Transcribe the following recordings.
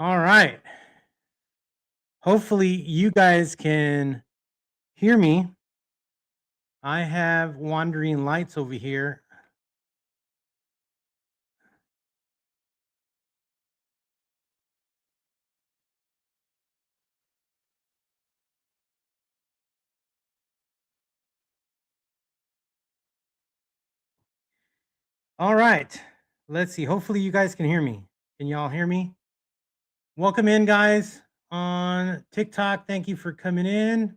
All right. Hopefully you guys can hear me. I have wandering lights over here. All right. Let's see. Hopefully you guys can hear me. Can y'all hear me? Welcome in, guys, on TikTok. Thank you for coming in.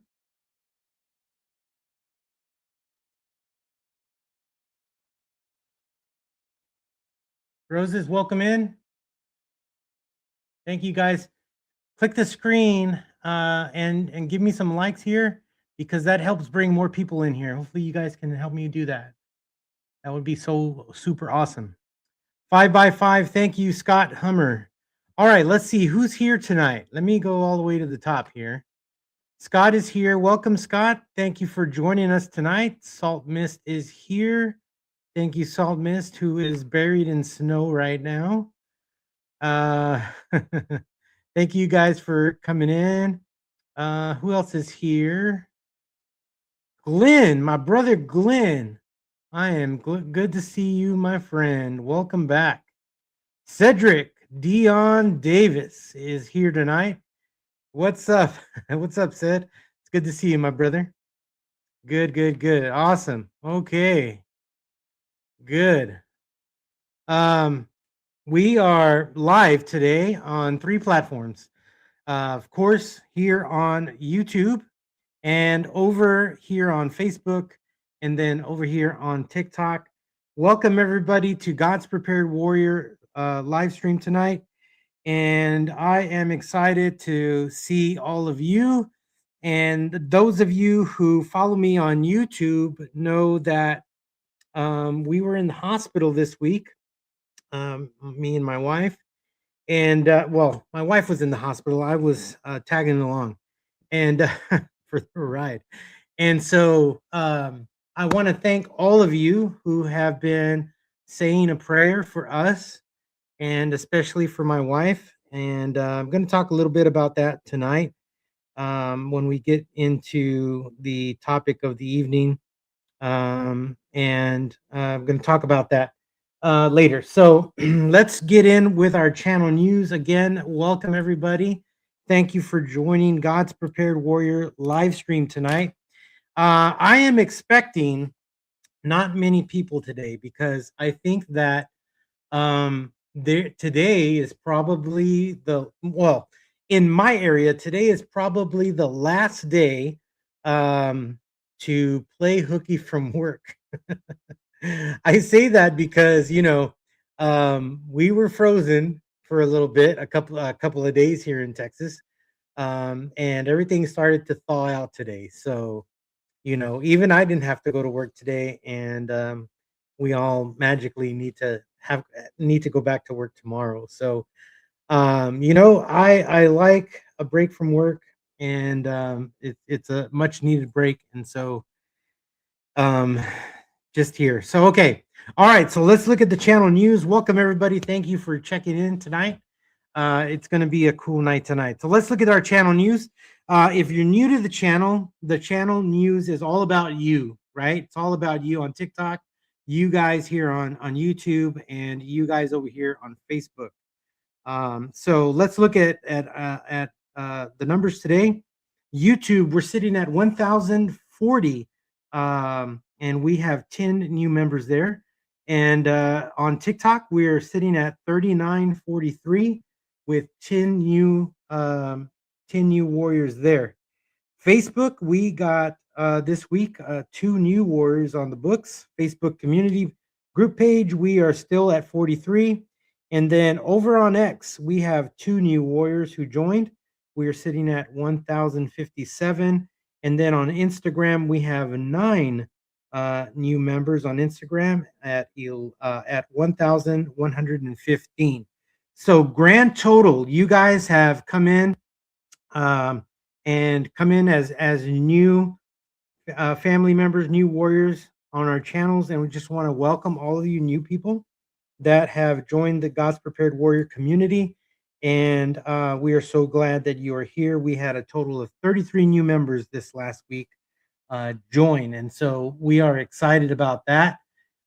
Roses, welcome in. Thank you, guys. Click the screen and give me some likes here because that helps bring more people in here. Hopefully you guys can help me do that. That would be so super awesome. 5x5. Thank you, Scott Hummer. All right, let's see who's here tonight. Let me go all the way to the top here. Scott is here. Welcome, Scott. Thank you for joining us tonight. Salt Mist is here. Thank you, Salt Mist, who is buried in snow right now. Thank you guys for coming in. Who else is here? Glenn, my brother Glenn. I am good to see you, my friend. Welcome back. Cedric Dion Davis is here tonight. What's up? What's up, Ced? It's good to see you, my brother. Good, good, good. Awesome. Okay. Good. We are live today on 3 platforms. Of course, here on YouTube and over here on Facebook and then over here on TikTok. Welcome everybody to God's Prepared Warrior live stream tonight. And I am excited to see all of you. And those of you who follow me on YouTube know that we were in the hospital this week, me and my wife. And well, my wife was in the hospital. I was tagging along and for the ride. And so I want to thank all of you who have been saying a prayer for us and especially for my wife. And I'm going to talk a little bit about that tonight when we get into the topic of the evening. And I'm going to talk about that later. So let's get in with our channel news. Again, welcome everybody. Thank you for joining God's Prepared Warrior live stream tonight. I am expecting not many people today because I think that today is probably in my area today is probably the last day to play hooky from work. I say that because we were frozen for a little bit, a couple of days here in Texas, and everything started to thaw out today. So even I didn't have to go to work today, and we all magically need to go back to work tomorrow. So I like a break from work, and it's a much needed break, and so um just here. So okay. All right, so let's look at the channel news. Welcome everybody. Thank you for checking in tonight. It's going to be a cool night tonight. So let's look at our channel news. If you're new to the channel news is all about you, right? It's all about you on TikTok, you guys here on YouTube, and you guys over here on Facebook. So let's look at the numbers today. YouTube, we're sitting at 1,040, and we have 10 new members there. And on TikTok, we're sitting at 3,943 with 10 new warriors there. Facebook, we got this week 2 new warriors on the books. Facebook community group page, we are still at 43. And then over on X, we have 2 new warriors who joined. We are sitting at 1,057. And then on Instagram, we have 9 new members on Instagram at 1,115. So grand total, you guys have come in and come in as new family members, new warriors on our channels, and we just want to welcome all of you new people that have joined the God's Prepared Warrior community. And we are so glad that you are here. We had a total of 33 new members this last week join, and so we are excited about that.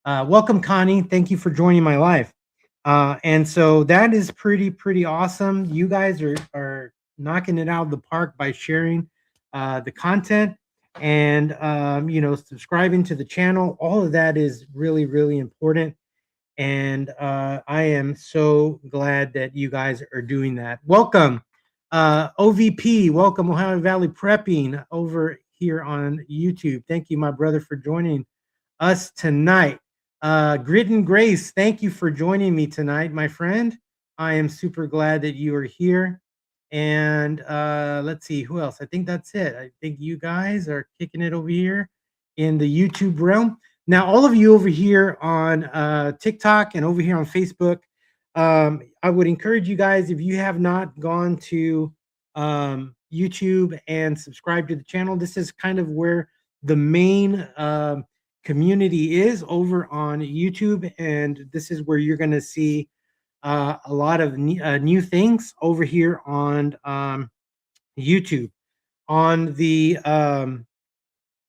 Welcome, Connie. Thank you for joining my live. And so that is pretty awesome. You guys are knocking it out of the park by sharing the content and subscribing to the channel. All of that is really important. And I am so glad that you guys are doing that. Welcome, OVP. Welcome, Ohio Valley Prepping over here on YouTube. Thank you, my brother, for joining us tonight. Grit and Grace, thank you for joining me tonight, my friend. I am super glad that you are here. And let's see, who else? I think that's it. I think you guys are kicking it over here in the YouTube realm. Now, all of you over here on TikTok and over here on Facebook, I would encourage you guys, if you have not gone to YouTube and subscribe to the channel, this is kind of where the main community is over on YouTube, and this is where you're going to see a lot of new things over here on YouTube. On the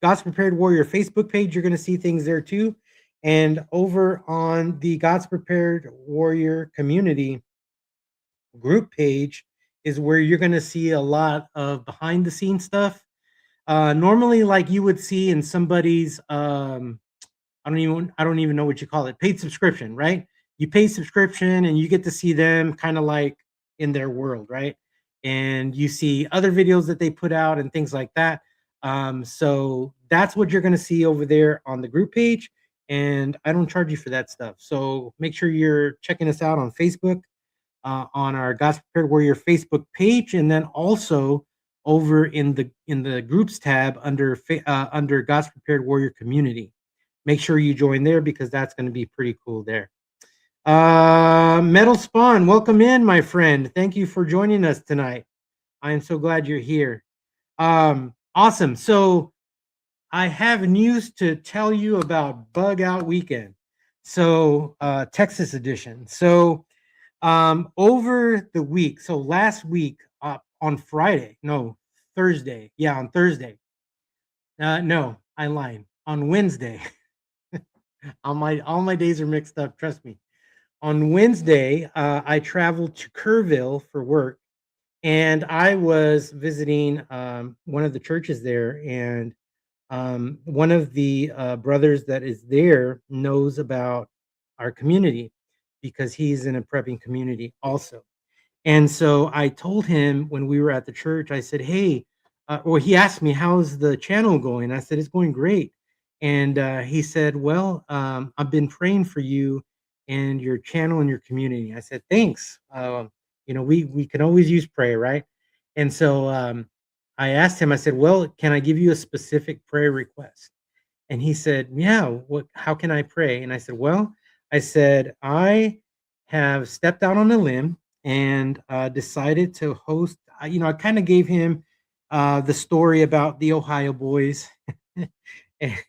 God's Prepared Warrior Facebook page, you're going to see things there too. And over on the God's Prepared Warrior community group page is where you're going to see a lot of behind the scenes stuff. Normally, like you would see in somebody's I don't even know what you call it, paid subscription, right? You pay subscription and you get to see them kind of like in their world, right? And you see other videos that they put out and things like that. So that's what you're going to see over there on the group page. And I don't charge you for that stuff. So make sure you're checking us out on Facebook, on our God's Prepared Warrior Facebook page, and then also over in the groups tab under God's Prepared Warrior community. Make sure you join there because that's going to be pretty cool there. Metal Spawn, welcome in, my friend. Thank you for joining us tonight. I am so glad you're here. Awesome. So I have news to tell you about Bug Out Weekend. So Texas edition. So over the week, so last week on Friday, no, Thursday. Yeah, on Thursday. No, I lied. On Wednesday. All my days are mixed up, trust me. On Wednesday, I traveled to Kerrville for work, and I was visiting one of the churches there, and one of the brothers that is there knows about our community because he's in a prepping community also. And so I told him when we were at the church, I said, hey, well, he asked me, how's the channel going? I said, it's going great. And he said, well, I've been praying for you and your channel and your community. I said, thanks. We can always use prayer, right? And so I asked him, I said, well, can I give you a specific prayer request? And he said, yeah, how can I pray? And I said, well, I have stepped out on a limb and decided to host. I kind of gave him the story about the Ohio boys,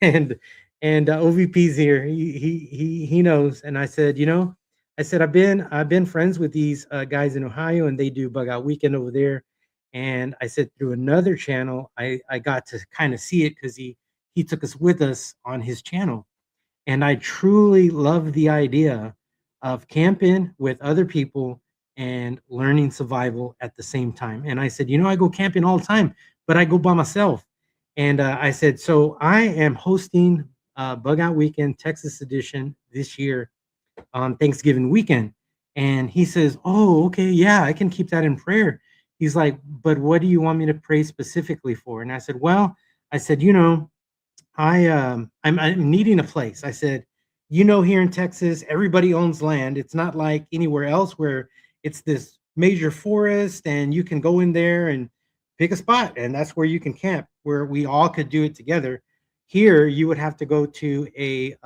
and OVP's here. He knows. And I said, I've been friends with these guys in Ohio, and they do Bug Out Weekend over there. And I said through another channel, I got to kind of see it because he took us with us on his channel. And I truly love the idea of camping with other people and learning survival at the same time. And I said, I go camping all the time, but I go by myself. And I said, so I am hosting Bug Out Weekend Texas edition this year on Thanksgiving weekend. And he says, oh, okay, yeah, I can keep that in prayer. He's like, but what do you want me to pray specifically for? And I said, well, I'm needing a place. I said, here in Texas, everybody owns land. It's not like anywhere else where it's this major forest and you can go in there and pick a spot and that's where you can camp, where we all could do it together. Here, you would have to go to a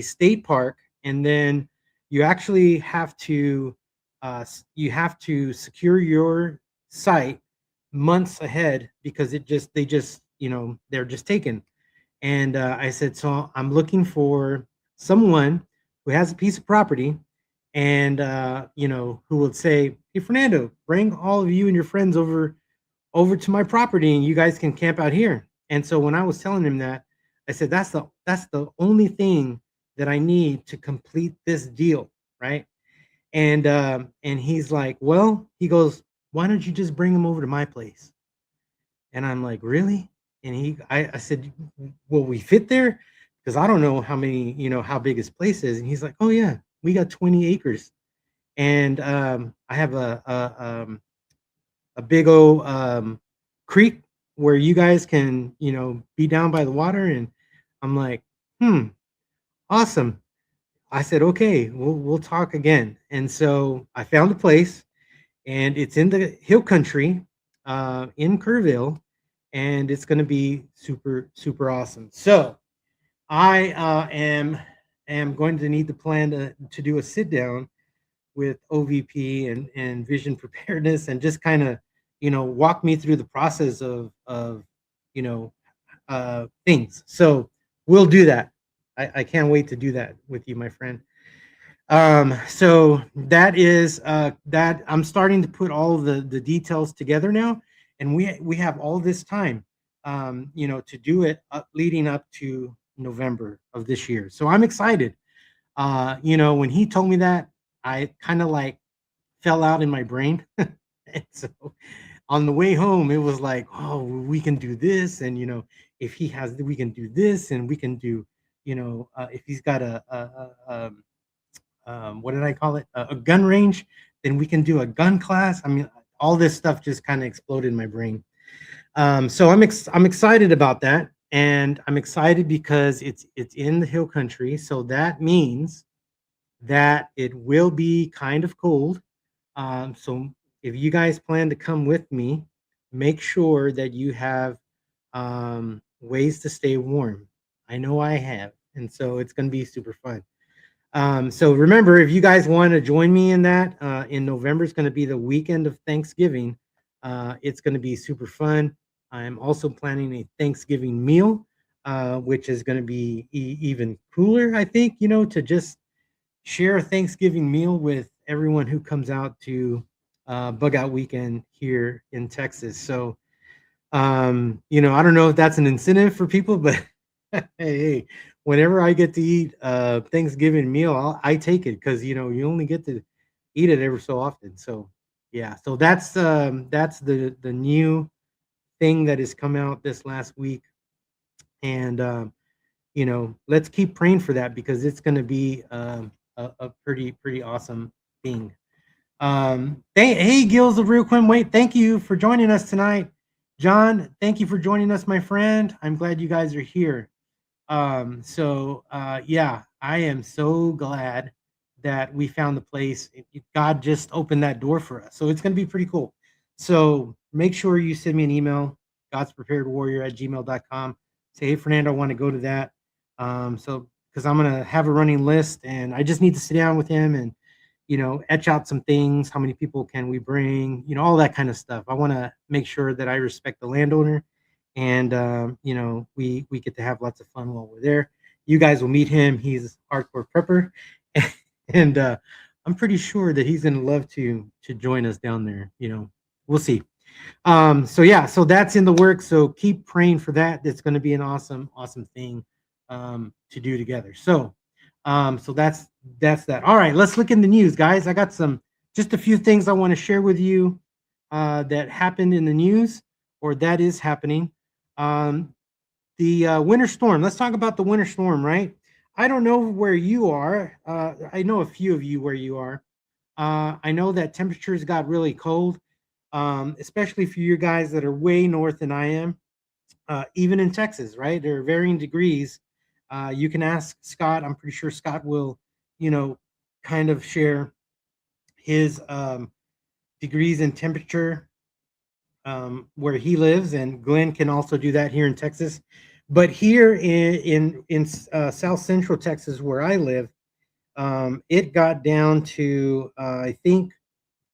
state park, and then you actually have to secure your site months ahead because they're just taken. And I said, so I'm looking for someone who has a piece of property and who would say, "Hey, Fernando, bring all of you and your friends over to my property, and you guys can camp out here." And so when I was telling him that, I said, "That's the only thing that I need to complete this deal, right?" And he's like, "Well," he goes, "why don't you just bring them over to my place?" And I'm like, "Really?" And I said, "Will we fit there? Because I don't know how big his place is." And he's like, "Oh yeah, we got 20 acres, and I have a big old creek where you guys can be down by the water." And I'm like, "Hmm, awesome." I said, "Okay, we'll talk again." And so I found a place, and it's in the hill country, in Kerrville, and it's going to be super super awesome. So I am going to need to plan to do a sit down with OVP and vision preparedness, and just kind of walk me through the process of you know things. So we'll do that. I can't wait to do that with you, my friend. So that is that I'm starting to put all the details together now, and we have all this time, to do it leading up to November of this year. So I'm excited. When he told me that, I kind of like fell out in my brain. And so on the way home, it was like, "Oh, we can do this, and if he has, we can do this, and we can do, if he's got what did I call it? A gun range, then we can do a gun class." I mean, all this stuff just kind of exploded in my brain. So I'm excited about that, and I'm excited because it's in the hill country, so that means that it will be kind of cold. So if you guys plan to come with me, make sure that you have ways to stay warm. I know I have, and so it's going to be super fun. So remember, if you guys want to join me in that, in November, it's going to be the weekend of Thanksgiving. It's going to be super fun. I'm also planning a Thanksgiving meal, which is going to be even cooler, I think, to just share a Thanksgiving meal with everyone who comes out to Bug Out Weekend here in Texas. So, I don't know if that's an incentive for people, but hey, whenever I get to eat a Thanksgiving meal, I take it, because you only get to eat it every so often. So yeah, so that's the new thing that has come out this last week, and let's keep praying for that, because it's going to be a pretty awesome thing. Hey, Gills of Real Quinn, wait, thank you for joining us tonight. John, thank you for joining us, my friend. I'm glad you guys are here. Yeah, I am so glad that we found the place. God just opened that door for us. So it's going to be pretty cool. So make sure you send me an email, godspreparedwarrior@gmail.com. Say, "Hey, Fernando, I want to go to that." Because I'm going to have a running list, and I just need to sit down with him and, etch out some things. How many people can we bring? All that kind of stuff. I want to make sure that I respect the landowner, and we get to have lots of fun while we're there. You guys will meet him. He's a hardcore prepper, and I'm pretty sure that he's going to love to join us down there. We'll see. So yeah, so that's in the works. So keep praying for that. It's going to be an awesome thing to do together. So that's that. All right, let's look in the news, guys. I got just a few things I want to share with you that happened in the news, or that is happening. The winter storm. Let's talk about the winter storm, right? I don't know where you are. I know a few of you where you are. I know that temperatures got really cold, especially for you guys that are way north than I am. Even in Texas, right? There are varying degrees. You can ask Scott. I'm pretty sure Scott will, kind of share his degrees in temperature where he lives, and Glenn can also do that here in Texas. But here in South Central Texas, where I live, it got down to I think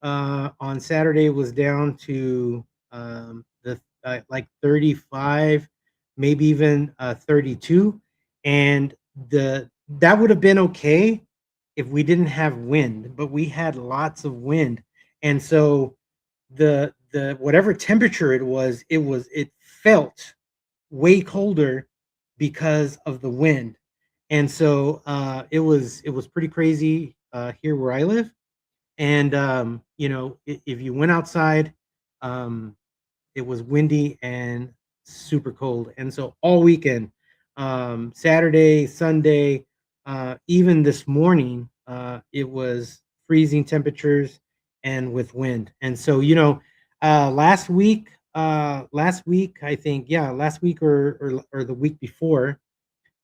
on Saturday it was down to the like 35, maybe even 32, and the that would have been okay if we didn't have wind, but we had lots of wind. And so the whatever temperature it felt way colder because of the wind. And so it was pretty crazy here where I live. And if you went outside, um, it was windy and super cold. And so all weekend, Saturday, Sunday, even this morning, it was freezing temperatures and with wind. And so, last week, I think, yeah, last week or the week before,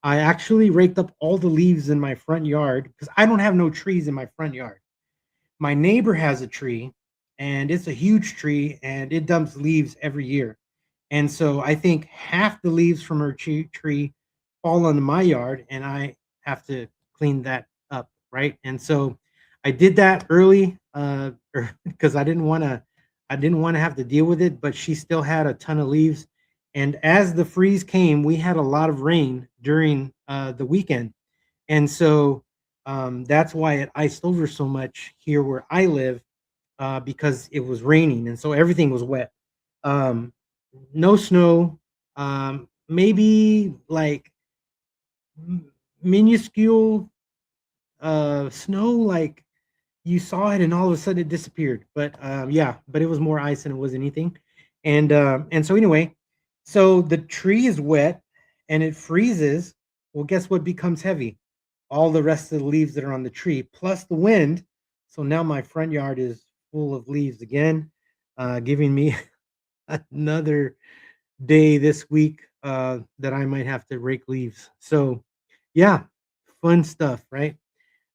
I actually raked up all the leaves in my front yard because I don't have no trees in my front yard. My neighbor has a tree, and it's a huge tree, and it dumps leaves every year. And so I think half the leaves from her tree fall onto my yard, and I have to clean that up, right? And so I did that early, because I didn't want to have to deal with it. But she still had a ton of leaves, and as the freeze came, we had a lot of rain during the weekend, and so that's why it iced over so much here where I live, because it was raining, and so everything was wet. Um, no snow, maybe like minuscule snow, like you saw it and all of a sudden it disappeared. But yeah, but it was more ice than it was anything. And so anyway, so the tree is wet and it freezes. Well, guess what becomes heavy? All the rest of the leaves that are on the tree, plus the wind. So now my front yard is full of leaves again, giving me another day this week that I might have to rake leaves. So yeah, fun stuff, right?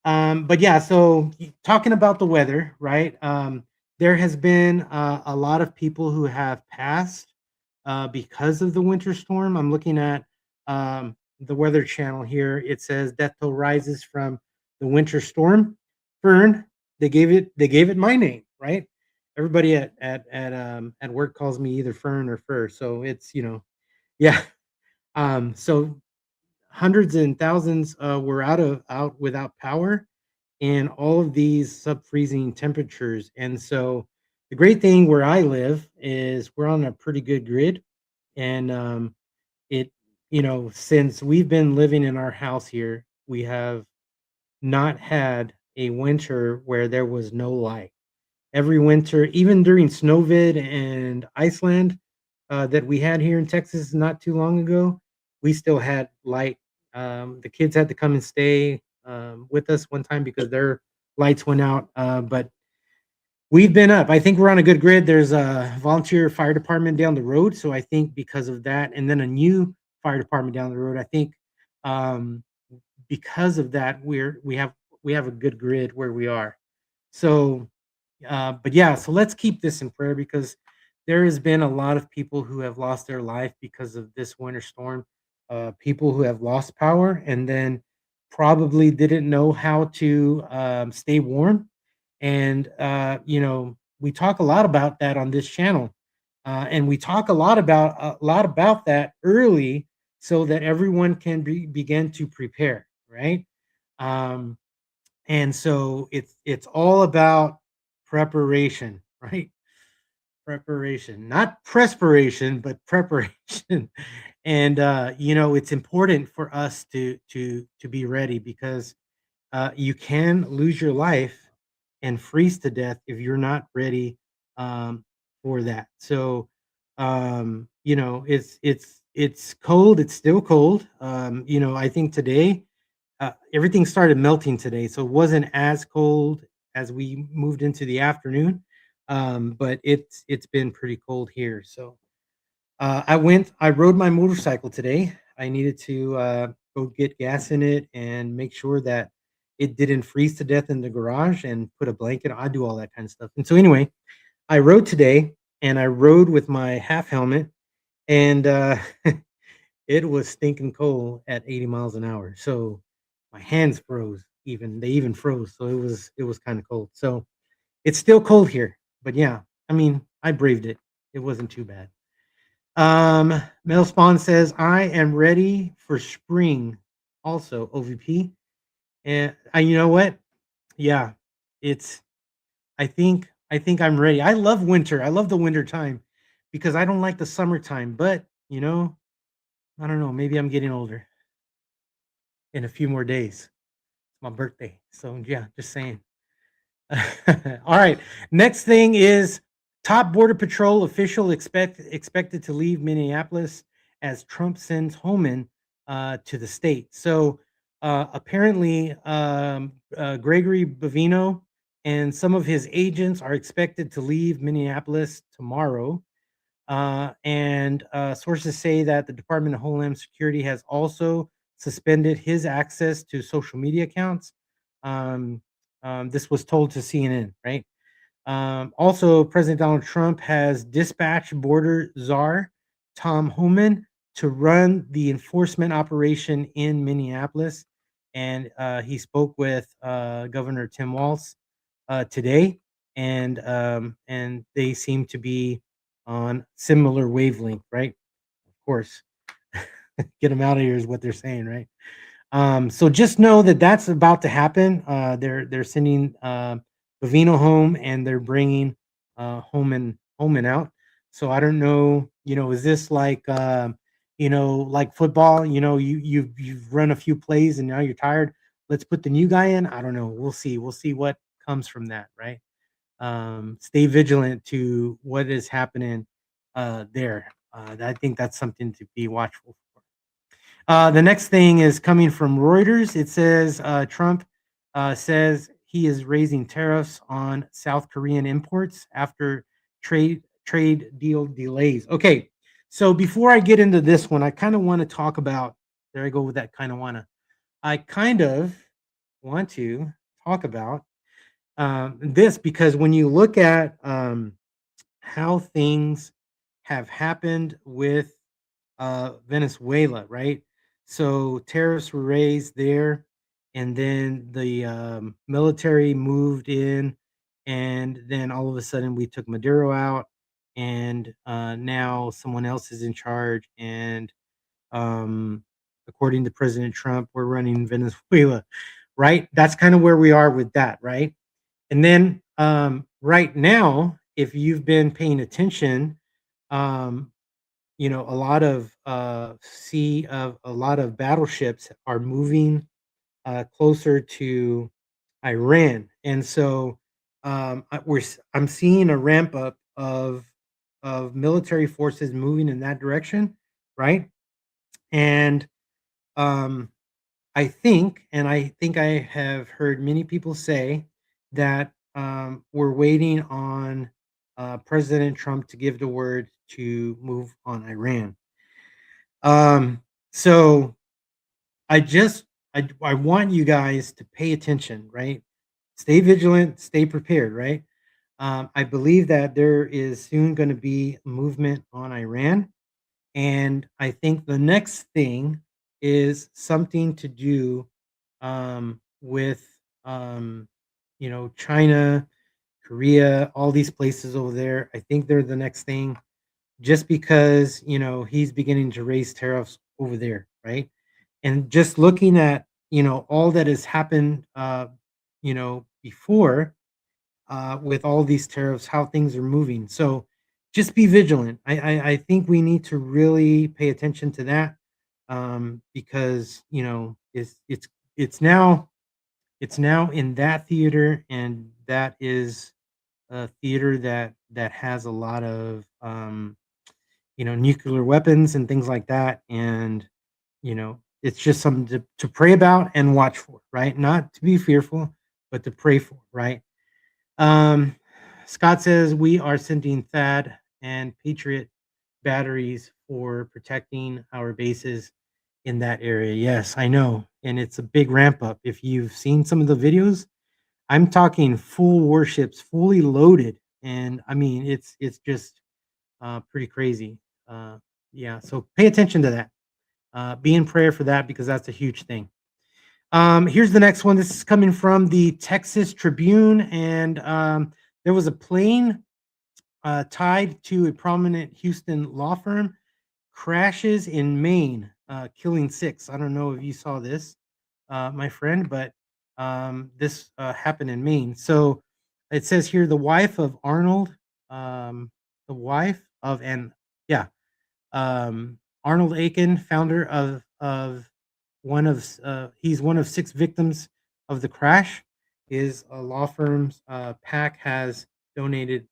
But yeah, so talking about the weather, right? There has been a lot of people who have passed because of the winter storm. I'm looking at the Weather Channel here. It says death toll rises from the winter storm. Fern, they gave it my name, right? Everybody at work calls me either Fern or Fur, so it's yeah. So hundreds and thousands were out without power, and all of these sub-freezing temperatures. And so the great thing where I live is we're on a pretty good grid, and it since we've been living in our house here, we have not had a winter where there was no light. Every winter, even during Snowvid and Iceland, that we had here in Texas not too long ago, we still had light. The kids had to come and stay with us one time because their lights went out. But we've been up. I think we're on a good grid. There's a volunteer fire department down the road, so I think because of that, and then a new fire department down the road. I think um, because of that, we have a good grid where we are. So but yeah, so let's keep this in prayer because there has been a lot of people who have lost their life because of this winter storm. People who have lost power and then probably didn't know how to stay warm. And we talk a lot about that on this channel, and we talk a lot about that early so that everyone can begin to prepare, right? Um, and so it's all about preparation, right? Preparation, not perspiration, but preparation. And it's important for us to be ready because you can lose your life and freeze to death if you're not ready for that. So it's cold. It's still cold. I think today everything started melting today, so it wasn't as cold as we moved into the afternoon. But it's been pretty cold here. So I rode my motorcycle today. I needed to go get gas in it and make sure that it didn't freeze to death in the garage and put a blanket. I do all that kind of stuff. And so anyway, I rode today and I rode with my half helmet, and it was stinking cold at 80 miles an hour. So my hands froze, they even froze. So it was kind of cold. So it's still cold here. But yeah, I mean, I braved it. It wasn't too bad. Mel Spawn says, I am ready for spring. Also, OVP. And you know what? Yeah, it's I think I'm ready. I love winter. I love the winter time because I don't like the summertime, but, I don't know, maybe I'm getting older in a few more days. It's my birthday. So, yeah, just saying. All right. Next thing is top border patrol official expected to leave Minneapolis as Trump sends Homan to the state. So apparently, Gregory Bavino and some of his agents are expected to leave Minneapolis tomorrow. And sources say that the Department of Homeland Security has also suspended his access to social media accounts. Um, this was told to CNN, right? Also, President Donald Trump has dispatched border czar Tom Homan to run the enforcement operation in Minneapolis. And he spoke with Governor Tim Walz today, and they seem to be on similar wavelength, right? Of course, get them out of here is what they're saying, right? So just know that that's about to happen. They're sending Bavino home, and they're bringing Holman out. So I don't know. Is this like like football? You've run a few plays and now you're tired. Let's put the new guy in. I don't know. We'll see. We'll see what comes from that. Right. Stay vigilant to what is happening there. I think that's something to be watchful for. The next thing is coming from Reuters. It says Trump says he is raising tariffs on South Korean imports after trade deal delays. Okay, so before I get into this one, I kind of want to talk about. There I go with that kind of wanna. I kind of want to talk about this because when you look at how things have happened with Venezuela, right? So tariffs were raised there, and then the military moved in, and then all of a sudden we took Maduro out, and now someone else is in charge. And um, according to President Trump, we're running Venezuela, right? That's kind of where we are with that, right? And then right now, if you've been paying attention, um, a lot of battleships are moving closer to Iran, and so I'm seeing a ramp up of military forces moving in that direction, right? And um, I think I have heard many people say that we're waiting on President Trump to give the word to move on Iran. Um, so I just I want you guys to pay attention, right? Stay vigilant, stay prepared, right? I believe that there is soon going to be movement on Iran, and I think the next thing is something to do with China, Korea, all these places over there. I think they're the next thing, just because he's beginning to raise tariffs over there, right? And just looking at all that has happened before with all these tariffs, how things are moving. So just be vigilant. I think we need to really pay attention to that, because it's now in that theater, and that is a theater that has a lot of nuclear weapons and things like that. And it's just something to pray about and watch for, right? Not to be fearful, but to pray for, right? Um, Scott says we are sending THAAD and Patriot batteries for protecting our bases in that area. Yes, I know. And it's a big ramp up. If you've seen some of the videos, I'm talking full warships, fully loaded. And I mean, it's just pretty crazy. Uh, yeah, so pay attention to that. Be in prayer for that because that's a huge thing. Here's the next one. This is coming from the Texas Tribune, and there was a plane tied to a prominent Houston law firm crashes in Maine, killing 6. I don't know if you saw this, my friend, but This happened in Maine. So it says here the wife of Arnold, the wife of and yeah, Arnold Aiken, founder of he's one of 6 victims of the crash. His law firm's PAC has donated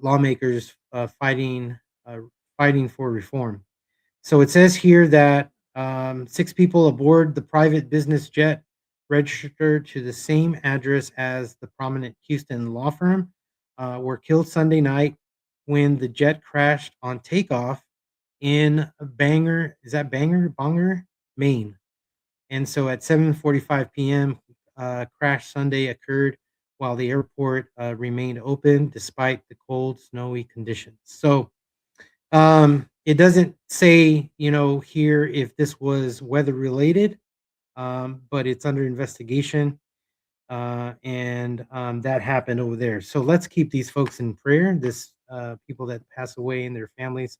lawmakers uh, fighting for reform. So it says here that 6 people aboard the private business jet registered to the same address as the prominent Houston law firm were killed Sunday night when the jet crashed on takeoff in Bangor. Is that Bangor, Maine? And so at 7:45 p.m., crash Sunday occurred while the airport remained open despite the cold, snowy conditions. So it doesn't say, here if this was weather related, but it's under investigation. And that happened over there. So let's keep these folks in prayer. This people that pass away and their families.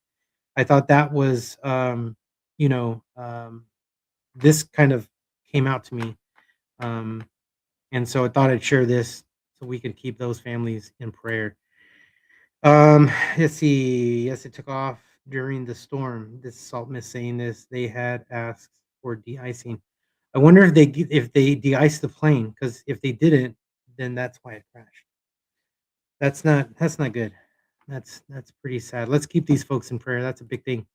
I thought that was, you know, um, this kind of came out to me, um, and so I thought I'd share this so we can keep those families in prayer. Let's see. Yes, it took off during the storm. This salt mist saying this. They had asked for de-icing. I wonder if they de-iced the plane, because if they didn't, then that's why it crashed. That's not good. That's pretty sad. Let's keep these folks in prayer. That's a big thing.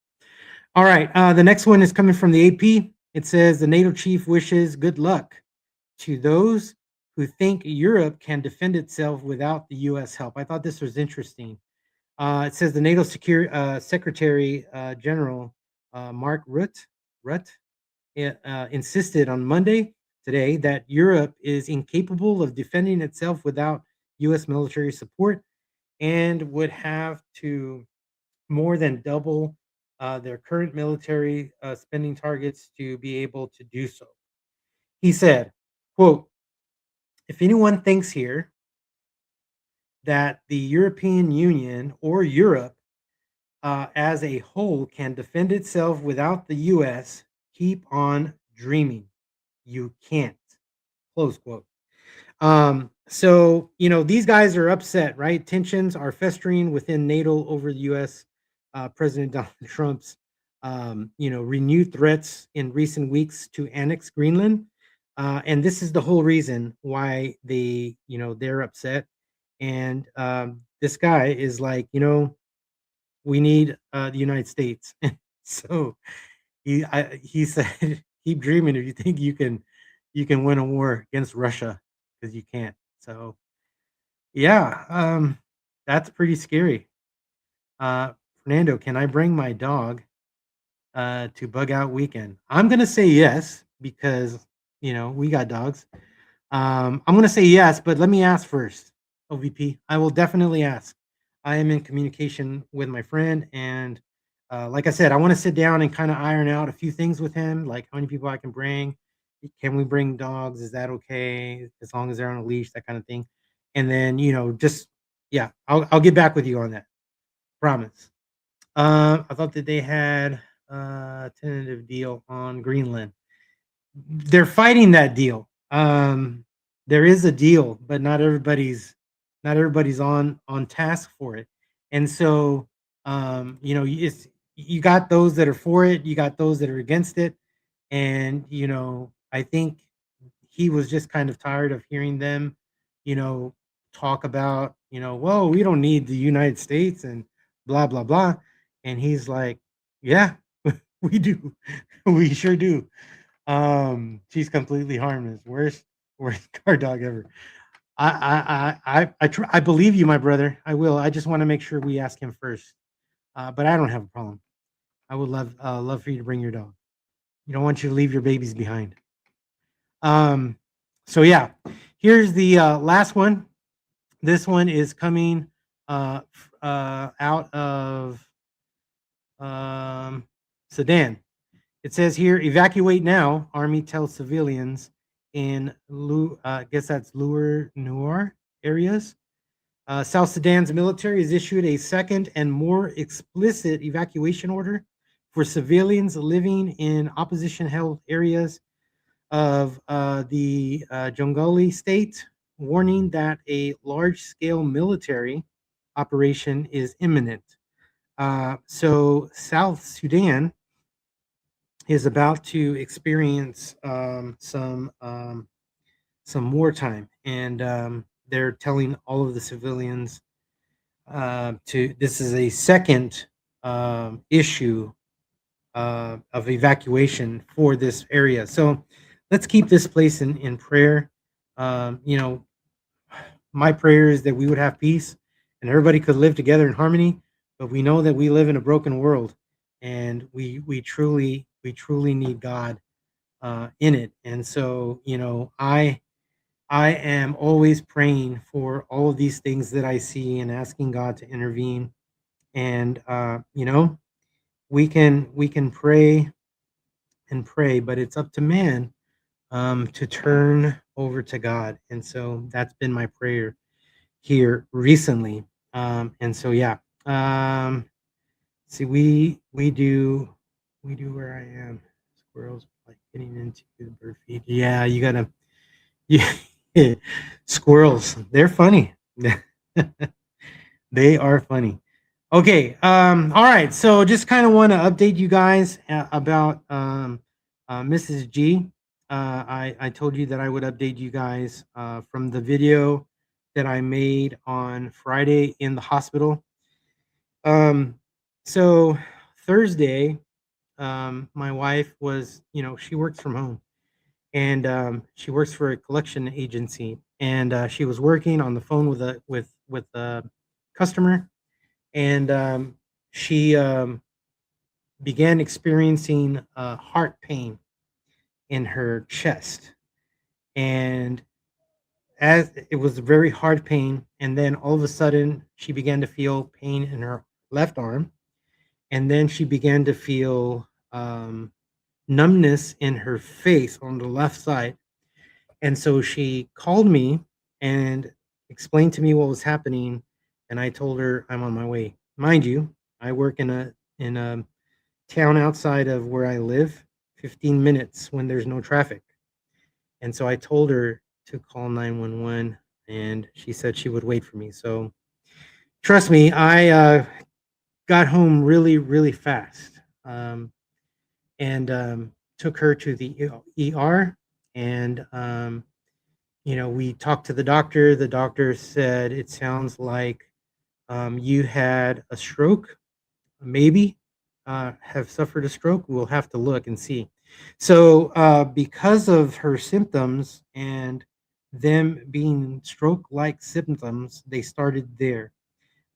All right. The next one is coming from the AP. It says the NATO chief wishes good luck to those who think Europe can defend itself without the U.S. help. I thought this was interesting. It says the NATO Secretary General Mark Rutte insisted on Monday today that Europe is incapable of defending itself without U.S. military support and would have to more than double their current military spending targets to be able to do so. He said, quote, if anyone thinks here that the European Union or Europe as a whole can defend itself without the U.S., keep on dreaming. You can't. Close quote. So, these guys are upset, right? Tensions are festering within NATO over the U.S. President Donald Trump's, renewed threats in recent weeks to annex Greenland. And this is the whole reason why they're upset. And this guy is like, we need the United States. So he said, keep dreaming if you think you can win a war against Russia, because you can't. So yeah, that's pretty scary. Fernando, can I bring my dog to Bug Out Weekend? I'm gonna say yes because we got dogs. I'm gonna say yes, but let me ask first. OVP, I will definitely ask. I am in communication with my friend, and like I said, I want to sit down and kind of iron out a few things with him, like how many people I can bring. Can we bring dogs? Is that okay? As long as they're on a leash, that kind of thing. And then, just yeah, I'll get back with you on that. Promise. I thought that they had a tentative deal on Greenland. They're fighting that deal. There is a deal, but not everybody's on task for it. And so, you got those that are for it, you got those that are against it, and I think he was just kind of tired of hearing them, you know, talk about, well, we don't need the United States and blah blah blah, and he's like, yeah, we do, we sure do. She's completely harmless. Worst guard dog ever. I believe you, my brother. I will. I just want to make sure we ask him first. But I don't have a problem. I would love for you to bring your dog. You don't want you to leave your babies behind. Um, so yeah, here's the last one. This one is coming out of Sudan. It says here, evacuate now. Army tells civilians in I guess that's Nuer areas. South Sudan's military has issued a second and more explicit evacuation order for civilians living in opposition-held areas. of the Jonglei state, warning that a large-scale military operation is imminent. So South Sudan is about to experience some wartime, and they're telling all of the civilians to. This is a second issue of evacuation for this area. So let's keep this place in prayer. You know, my prayer is that we would have peace and everybody could live together in harmony. But we know that we live in a broken world, and we truly need God in it. And so, I am always praying for all of these things that I see and asking God to intervene. And we can pray and pray, but it's up to man to turn over to God. And so that's been my prayer here recently. And so yeah. See, we do where I am. Squirrels like getting into the bird feed. Yeah, you gotta. Yeah, squirrels. They're funny. They are funny. Okay. All right. So just kind of want to update you guys about Mrs. G. I told you that I would update you guys from the video that I made on Friday in the hospital. Um, so Thursday, my wife was, she works from home, and she works for a collection agency, and she was working on the phone with a customer, and she began experiencing heart pain in her chest, and as it was very hard pain, and then all of a sudden she began to feel pain in her left arm, and then she began to feel numbness in her face on the left side. And so she called me and explained to me what was happening, and I told her I'm on my way. Mind you, I work in a town outside of where I live, 15 minutes when there's no traffic. And so I told her to call 911, and she said she would wait for me. So trust me, I got home really, really fast, and took her to the ER. And we talked to the doctor. The doctor said it sounds like you had a stroke, maybe have suffered a stroke. We'll have to look and see. So, because of her symptoms and them being stroke like symptoms, they started there.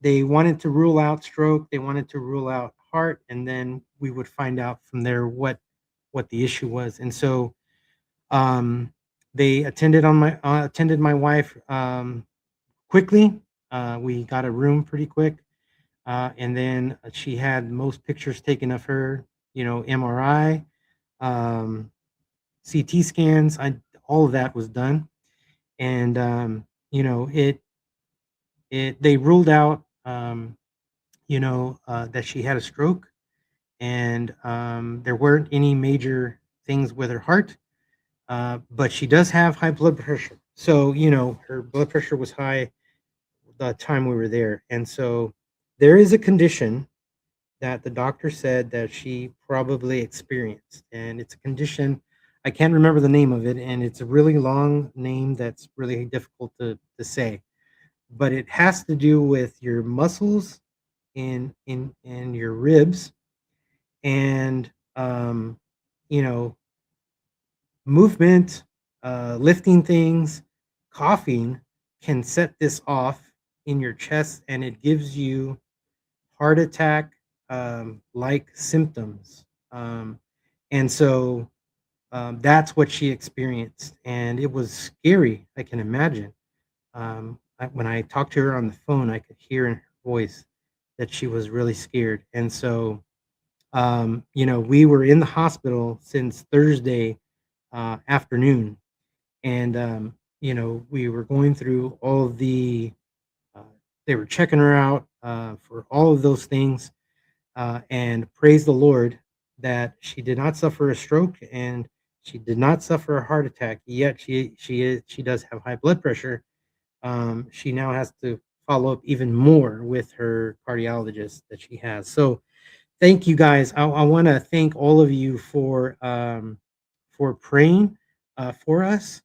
They wanted to rule out stroke, they wanted to rule out heart, and then we would find out from there what the issue was. And so um, they attended my wife quickly. We got a room pretty quick, and then she had most pictures taken of her. MRI, um, CT scans. All of that was done, and it they ruled out that she had a stroke, and there weren't any major things with her heart. But she does have high blood pressure. So, her blood pressure was high the time we were there. And so there is a condition that the doctor said that she probably experienced. And it's a condition, I can't remember the name of it. And it's a really long name that's really difficult to say. But it has to do with your muscles in your ribs, and you know movement, lifting things, coughing can set this off in your chest, and it gives you heart attack like symptoms. And so that's what she experienced, and it was scary. I can imagine. When I talked to her on the phone, I could hear in her voice that she was really scared. And so, we were in the hospital since Thursday afternoon, and we were going through all of uh, they were checking her out for all of those things, and praise the Lord that she did not suffer a stroke, and She did not suffer a heart attack, yet she does have high blood pressure. She now has to follow up even more with her cardiologist that she has. So thank you guys. I want to thank all of you for praying for us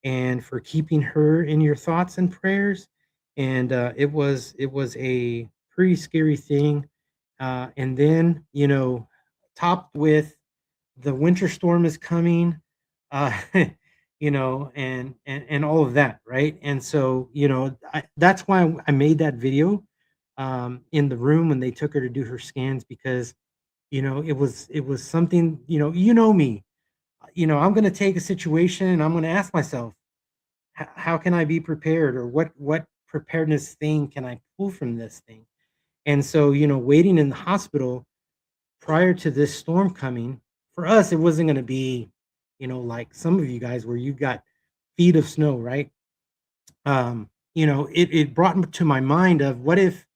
and for keeping her in your thoughts and prayers. And it was a pretty scary thing. And then topped with the winter storm is coming, uh, and all of that, right? And so that's why I made that video in the room when they took her to do her scans, because it was something, me. I'm going to take a situation and I'm going to ask myself, how can I be prepared, or what preparedness thing can I pull from this thing? And so, waiting in the hospital prior to this storm coming, for us, it wasn't going to be, like some of you guys where you got feet of snow, right? It brought to my mind of, what if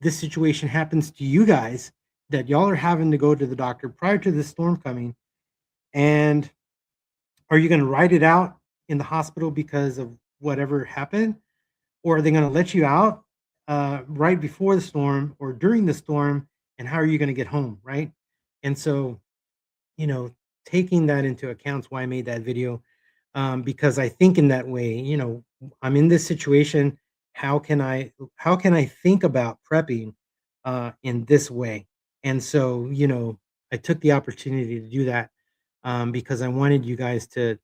this situation happens to you guys, that y'all are having to go to the doctor prior to the storm coming, and are you going to write it out in the hospital because of whatever happened, or are they going to let you out right before the storm or during the storm, and how are you going to get home, right? And so, you know, taking that into account is why I made that video, because I think in that way. I'm in this situation. How can I think about prepping in this way? And so, I took the opportunity to do that, because I wanted you guys to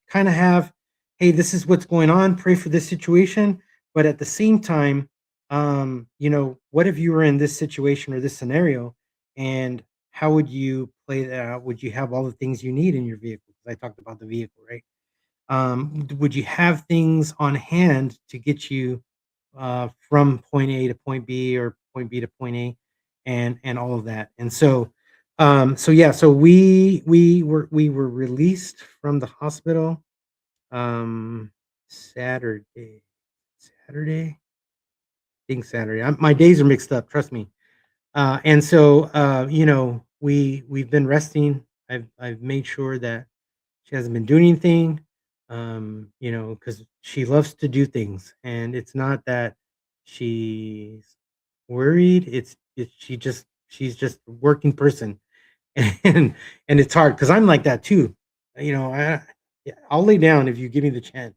kind of have, hey, this is what's going on. Pray for this situation, but at the same time, what if you were in this situation or this scenario, and how would you play that out? Would you have all the things you need in your vehicle? 'Cause I talked about the vehicle, right? Would you have things on hand to get you from point A to point B, or point B to point A, and all of that? And so, yeah, so we were released from the hospital Saturday. Saturday, I think Saturday. My days are mixed up. Trust me. And so, we've been resting. I've made sure that she hasn't been doing anything, because she loves to do things, and it's not that she's worried. She's just a working person, and it's hard because I'm like that too. Yeah, I'll lay down if you give me the chance,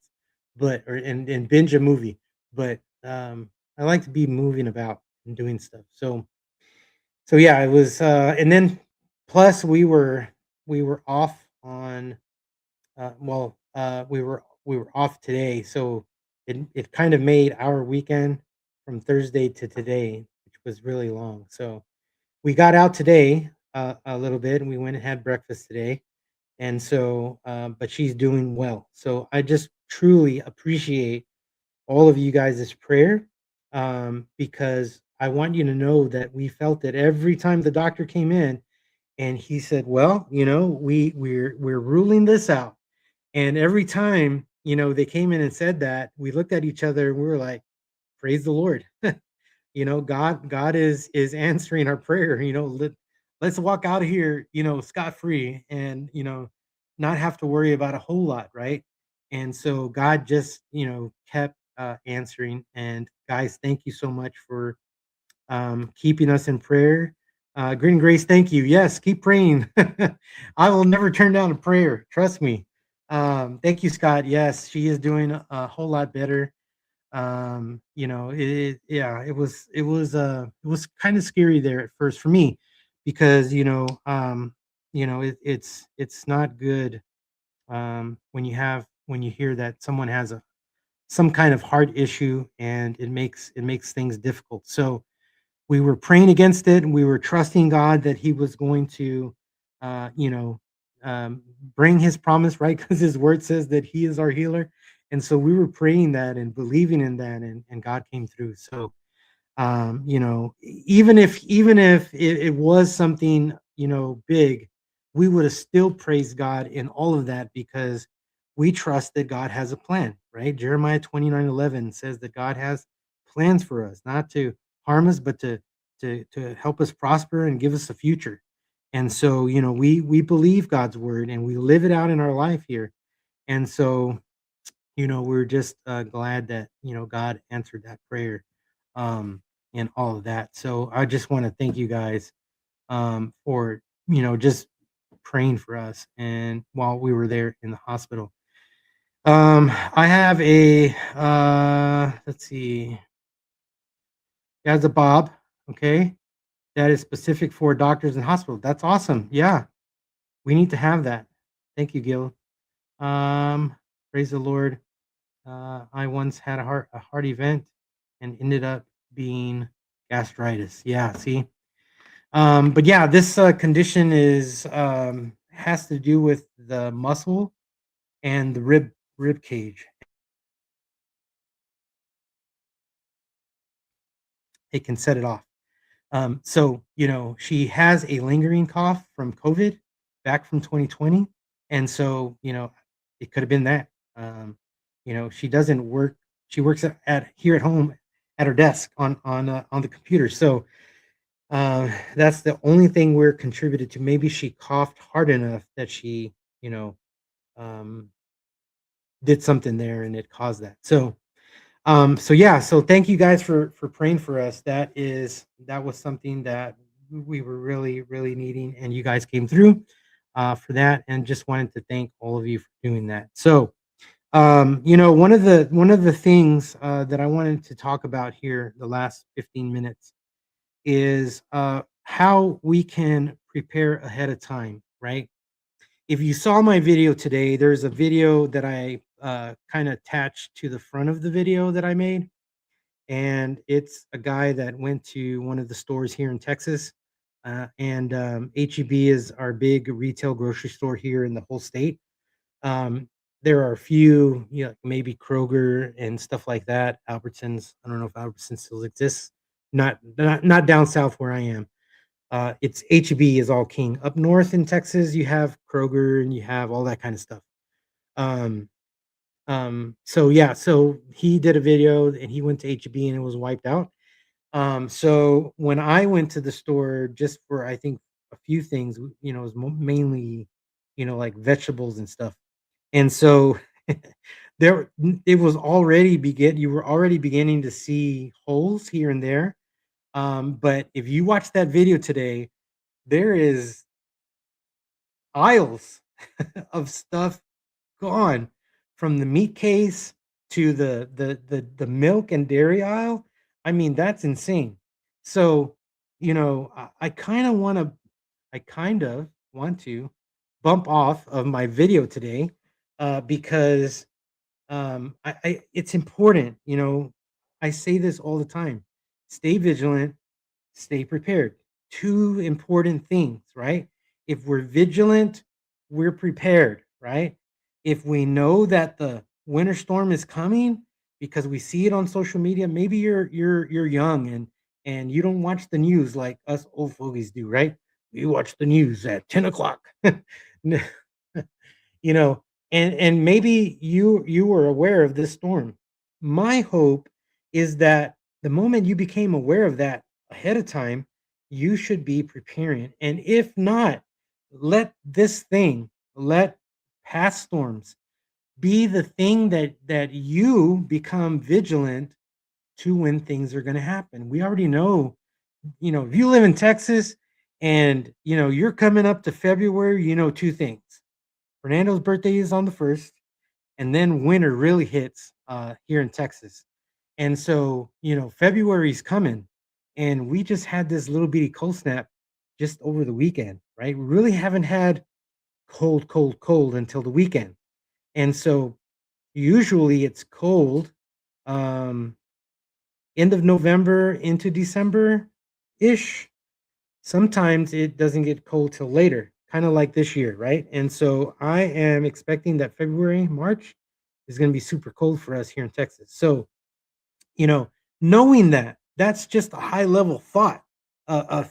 but or and binge a movie, but I like to be moving about and doing stuff. So yeah, it was, and then plus we were off on, we were off today, so it kind of made our weekend from Thursday to today, which was really long. So we got out today a little bit, and we went and had breakfast today. And so, but she's doing well. So I just truly appreciate all of you guys' prayer, because I want you to know that we felt it every time the doctor came in and he said, "Well, we're ruling this out." And every time, they came in and said that, we looked at each other and we were like, "Praise the Lord." God is answering our prayer. Let's walk out of here, scot free, and not have to worry about a whole lot, right? And so God just kept answering. And guys, thank you so much for keeping us in prayer. Green Grace, thank you. Yes, keep praying. I will never turn down a prayer. Trust me. Thank you, Scott. Yes, she is doing a whole lot better. Yeah, it was kind of scary there at first for me, because it's not good, when you hear that someone has some kind of heart issue, and it makes things difficult. So we were praying against it, and we were trusting God that He was going to, uh, you know, bring His promise, right? Because His Word says that He is our healer, and so we were praying that and believing in that, and God came through. So, even if it was something big, we would have still praised God in all of that, because we trust that God has a plan, right? Jeremiah 29:11 says that God has plans for us, not to harm us, but to help us prosper and give us a future. And so, we believe God's word and we live it out in our life here. And so, we're just glad that, God answered that prayer, um, and all of that. So I just want to thank you guys, for, just praying for us and while we were there in the hospital. I have let's see, as a Bob, okay, that is specific for doctors and hospitals. That's awesome. Yeah, we need to have that. Thank you, Gil. Praise the Lord. I once had a heart event and ended up being gastritis. Yeah, see. But yeah, this condition is has to do with the muscle and the rib cage. It can set it off. So, she has a lingering cough from COVID back from 2020. And so, it could have been that. Um, she doesn't work. She works at here at home at her desk on the computer. So that's the only thing we're contributed to. Maybe she coughed hard enough that she, um, did something there and it caused that. So yeah, so thank you guys for praying for us. That was something that we were really really needing, and you guys came through for that. And just wanted to thank all of you for doing that. So, one of the things that I wanted to talk about here the last 15 minutes is how we can prepare ahead of time, right? If you saw my video today, there's a video that I kind of attached to the front of the video that I made, and it's a guy that went to one of the stores here in Texas. And HEB is our big retail grocery store here in the whole state. Um, there are a few, maybe Kroger and stuff like that. Albertsons. I don't know if Albertsons still exists. Not down south where I am. It's HEB is all king. Up north in Texas, you have Kroger and you have all that kind of stuff. Um, so yeah, so he did a video and he went to HEB and it was wiped out. So when I went to the store just for I think a few things, it was mainly, like vegetables and stuff. And so there it was already begin you were already beginning to see holes here and there. But if you watch that video today, there is aisles of stuff gone, from the meat case to the milk and dairy aisle. I mean, that's insane. So, I kind of want to bump off of my video today, because it's important. I say this all the time: stay vigilant, stay prepared. Two important things, right? If we're vigilant, we're prepared, right? If we know that the winter storm is coming because we see it on social media, maybe you're young and you don't watch the news like us old fogies do, right? We watch the news at 10 o'clock. you know, and maybe you were aware of this storm. My hope is that the moment you became aware of that ahead of time, you should be preparing. And if not, let past storms be the thing that you become vigilant to when things are going to happen. We already know, if you live in Texas and you're coming up to February, two things. Fernando's birthday is on the 1st, and then winter really hits here in Texas. And so, February's coming, and we just had this little bitty cold snap just over the weekend, right? We really haven't had cold, cold, cold until the weekend. And so usually it's cold um end of November into December ish. Sometimes it doesn't get cold till later, kind of like this year, right? And so I am expecting that February, March is going to be super cold for us here in Texas. So, you know, knowing that, that's just a high level thought,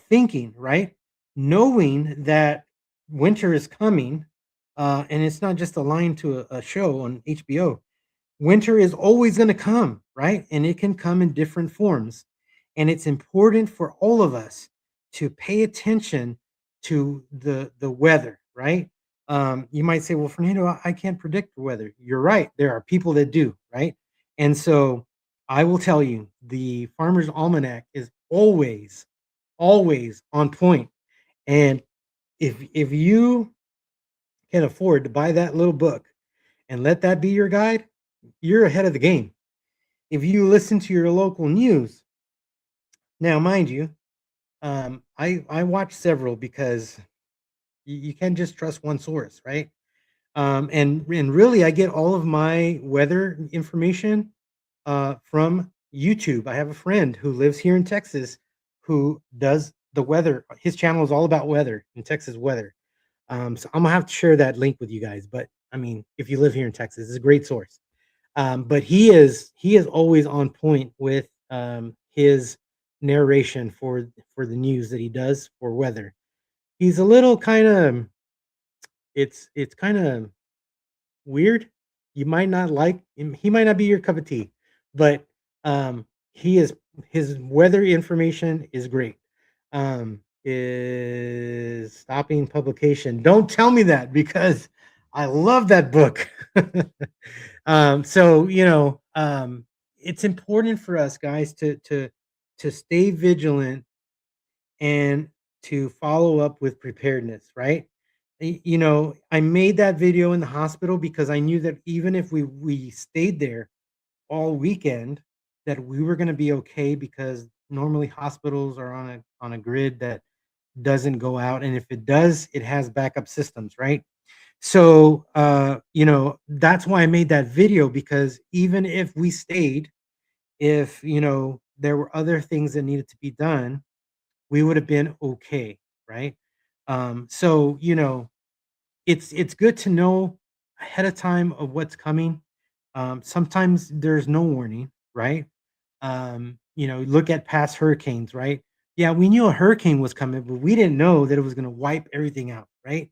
thinking, right? Knowing that winter is coming, and it's not just a line to a show on HBO. Winter is always going to come, right? And it can come in different forms. And it's important for all of us to pay attention to the weather, right? You might say, well, Fernando, I can't predict the weather. You're right. There are people that do, right? And so I will tell you, the Farmer's Almanac is always on point. And if you can afford to buy that little book and let that be your guide, you're ahead of the game. If you listen to your local news, now mind you, I watch several because you can't just trust one source, right? And really, I get all of my weather information from YouTube. I have a friend who lives here in Texas who does the weather. His channel is all about weather in Texas weather. So I'm gonna have to share that link with you guys. But I mean, if you live here in Texas, it's a great source. But he is always on point with his narration for the news that he does for weather. He's a little kind of it's kind of weird. You might not like him. He might not be your cup of tea, but he is his weather information is great. Is stopping publication. Don't tell me that because I love that book. So it's important for us guys to stay vigilant and to follow up with preparedness, right? I made that video in the hospital because I knew that even if we stayed there all weekend, that we were going to be okay because normally hospitals are on a grid that doesn't go out, and if it does, it has backup systems, right? So, that's why I made that video because even if we stayed, if there were other things that needed to be done, we would have been okay, right? So it's good to know ahead of time of what's coming. Sometimes there's no warning, right? Look at past hurricanes, right? Yeah, we knew a hurricane was coming, but we didn't know that it was going to wipe everything out, right?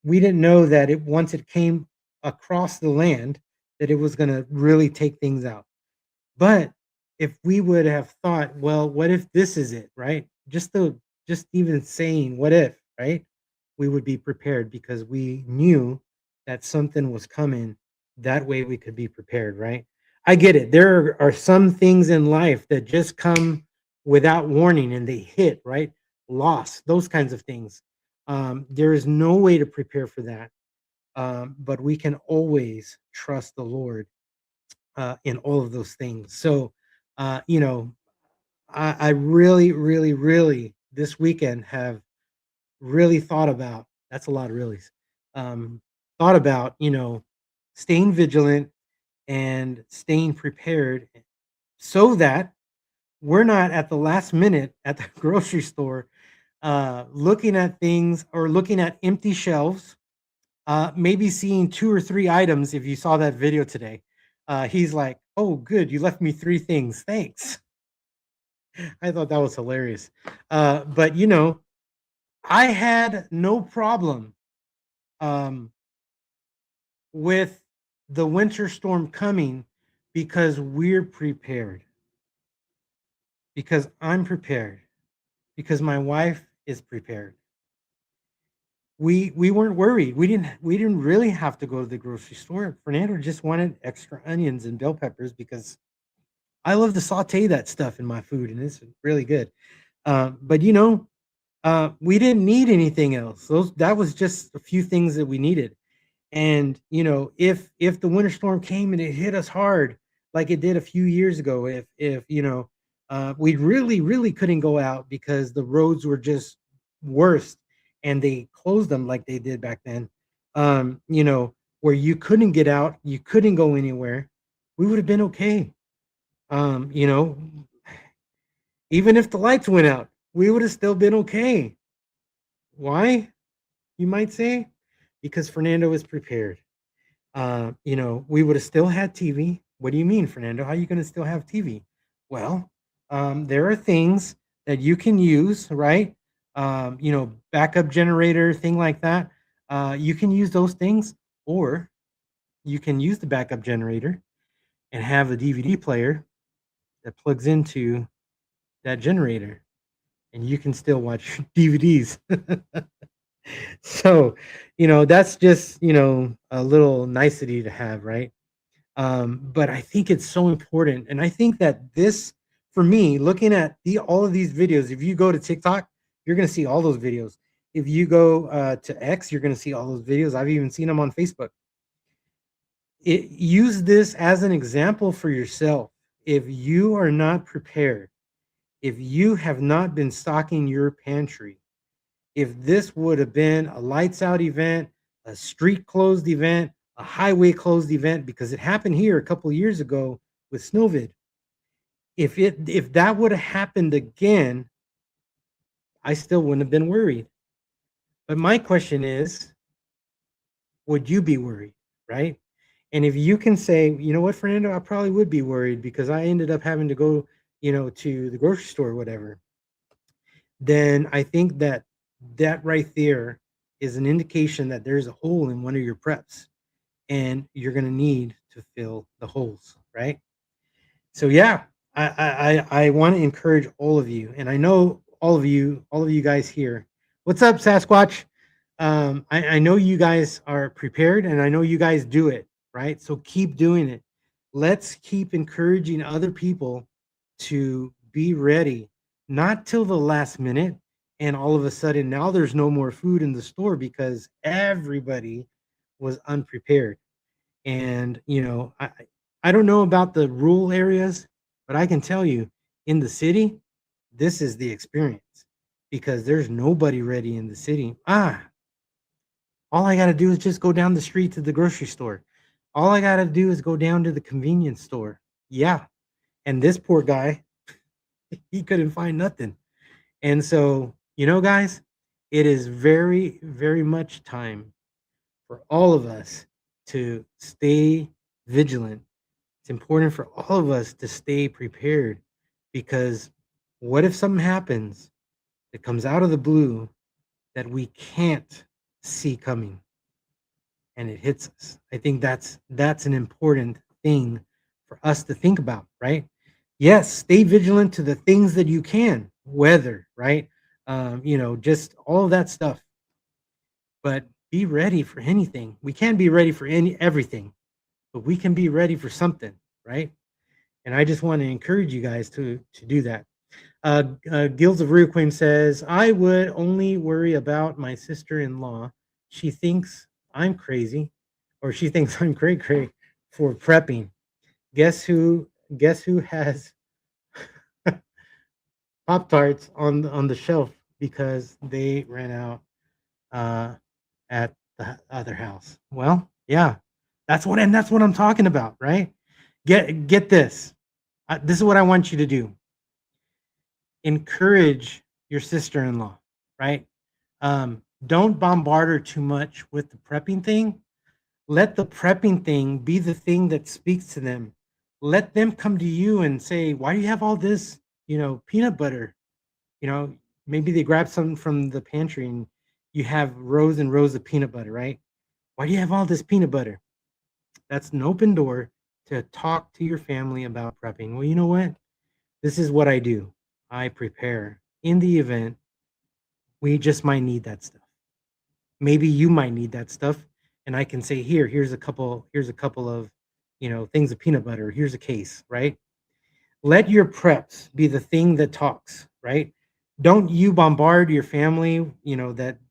We didn't know that it once it came across the land that it was going to really take things out. But if we would have thought, well, what if this is it, right? Just even saying what if, right? We would be prepared because we knew that something was coming. That way we could be prepared, right? I get it. There are some things in life that just come without warning and they hit, right? Loss, those kinds of things. There is no way to prepare for that. But we can always trust the Lord in all of those things. So, uh, you know, I really, really, really this weekend have really thought about that's a lot of reallys. Thought about staying vigilant and staying prepared so that we're not at the last minute at the grocery store looking at things or looking at empty shelves, maybe seeing 2 or 3 items if you saw that video today. He's like, "Oh, good, you left me 3 things, thanks." I thought that was hilarious. But, I had no problem, um, with the winter storm coming because we're prepared, because I'm prepared, because my wife is prepared. We weren't worried. We didn't really have to go to the grocery store. Fernando just wanted extra onions and bell peppers because I love to saute that stuff in my food, and it's really good. But we didn't need anything else. That was just a few things that we needed. And if the winter storm came and it hit us hard, like it did a few years ago, if we really couldn't go out because the roads were just worse, and they closed them like they did back then. Where you couldn't get out, you couldn't go anywhere, we would have been okay. Um, you know, Even if the lights went out, we would have still been okay. Why, you might say? Because Fernando is prepared. We would have still had TV. What do you mean, Fernando? How are you going to still have TV? Well, there are things that you can use, right? Backup generator, thing like that. You can use those things, or you can use the backup generator and have a DVD player that plugs into that generator. and you can still watch DVDs. So, that's just, a little nicety to have, right? But I think it's so important. And I think that this, for me, looking at all of these videos, if you go to TikTok, you're going to see all those videos. If you go to X, you're going to see all those videos. I've even seen them on Facebook. Use this as an example for yourself. If you are not prepared, if you have not been stocking your pantry, if this would have been a lights out event, a street closed event, a highway closed event, because it happened here a couple of years ago with Snowvid. If that would have happened again, I still wouldn't have been worried. But my question is, would you be worried, right? And if you can say, you know what, Fernando, I probably would be worried because I ended up having to go, to the grocery store or whatever, then I think that right there is an indication that there's a hole in one of your preps and you're going to need to fill the holes, right? So yeah, I want to encourage all of you, and I know all of you guys here. What's up, Sasquatch? I know you guys are prepared, and I know you guys do it, right? So keep doing it. Let's keep encouraging other people to be ready, not till the last minute, and all of a sudden now there's no more food in the store because everybody was unprepared. And I don't know about the rural areas, but I can tell you in the city, this is the experience because there's nobody ready in the city. All I got to do is just go down the street to the grocery store. All I got to do is go down to the convenience store. Yeah. And this poor guy, he couldn't find nothing. And so, guys, it is very, very much time for all of us to stay vigilant. It's important for all of us to stay prepared because what if something happens that comes out of the blue that we can't see coming and it hits us? I think that's an important thing for us to think about, right? Yes, stay vigilant to the things that you can weather, right? Just all of that stuff. But be ready for anything. We can't be ready for everything, but we can be ready for something, right? And I just want to encourage you guys to do that. Guilds of Requiem says, I would only worry about my sister-in-law. She thinks I'm crazy, or she thinks I'm cray for prepping. Guess who? Guess who has Pop Tarts on the shelf because they ran out at the other house. Well, yeah, that's what I'm talking about, right? Get this. This is what I want you to do. Encourage your sister-in-law, right? Don't bombard her too much with the prepping thing. Let the prepping thing be the thing that speaks to them. Let them come to you and say, why do you have all this, peanut butter? Maybe they grab some from the pantry and you have rows and rows of peanut butter, right? Why do you have all this peanut butter? That's an open door to talk to your family about prepping. Well, you know what? This is what I do. I prepare in the event we just might need that stuff. Maybe you might need that stuff. And I can say, here's a couple of, things of peanut butter. Here's a case, right? Let your preps be the thing that talks, right? Don't you bombard your family,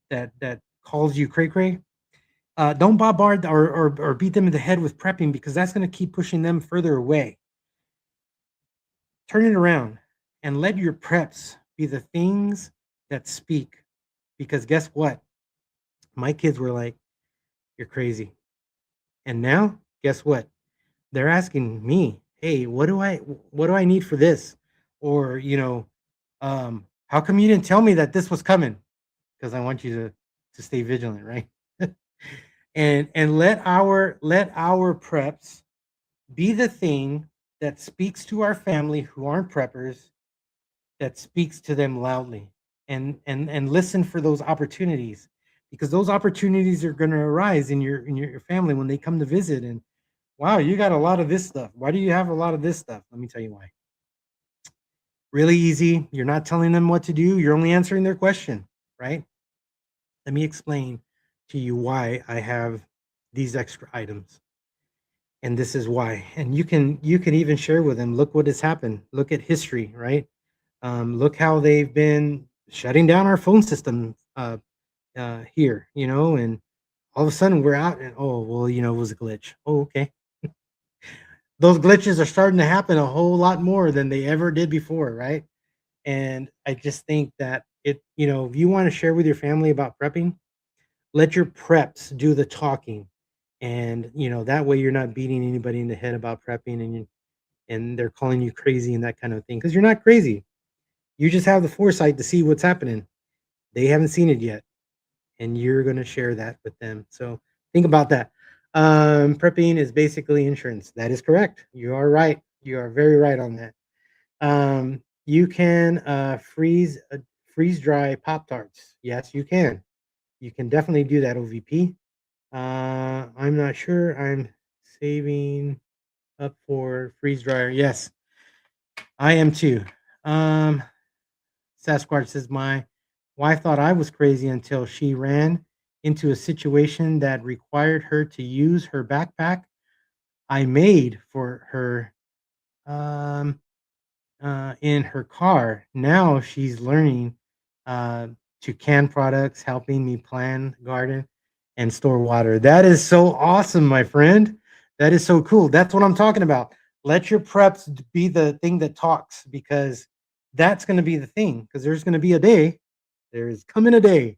that calls you cray cray. Don't bombard or beat them in the head with prepping because that's going to keep pushing them further away. Turn it around and let your preps be the things that speak. Because guess what? My kids were like, you're crazy. And now, guess what? They're asking me, hey, what do I need for this? Or, how come you didn't tell me that this was coming? Because I want you to stay vigilant, right? and let our preps be the thing that speaks to our family who aren't preppers, that speaks to them loudly, and listen for those opportunities, because those opportunities are going to arise in your family when they come to visit. And wow, you got a lot of this stuff. Why do you have a lot of this stuff? Let me tell you why. Really easy. You're not telling them what to do. You're only answering their question, right? Let me explain to you why I have these extra items. And this is why. And you can even share with them, look what has happened. Look at history, right? Look how they've been shutting down our phone system here, and all of a sudden we're out and oh well, it was a glitch. Oh, okay. Those glitches are starting to happen a whole lot more than they ever did before, right? And I just think that if you want to share with your family about prepping, let your preps do the talking. And that way you're not beating anybody in the head about prepping and they're calling you crazy and that kind of thing. Because you're not crazy. You just have the foresight to see what's happening. They haven't seen it yet. And you're going to share that with them. So think about that. Prepping is basically insurance. That is correct. You are right. You are very right on that. You can freeze dry Pop Tarts. Yes, you can. You can definitely do that, OVP. I'm not sure. I'm saving up for freeze dryer. Yes, I am too. Um, Sasquatch says my wife thought I was crazy until she ran into a situation that required her to use her backpack I made for her. Um, in her car. Now she's learning uh, to can products, helping me plan garden and store water. That is so awesome, my friend. That is so cool. That's what I'm talking about. Let your preps be the thing that talks because that's going to be the thing. Because there's going to be a day, there is coming a day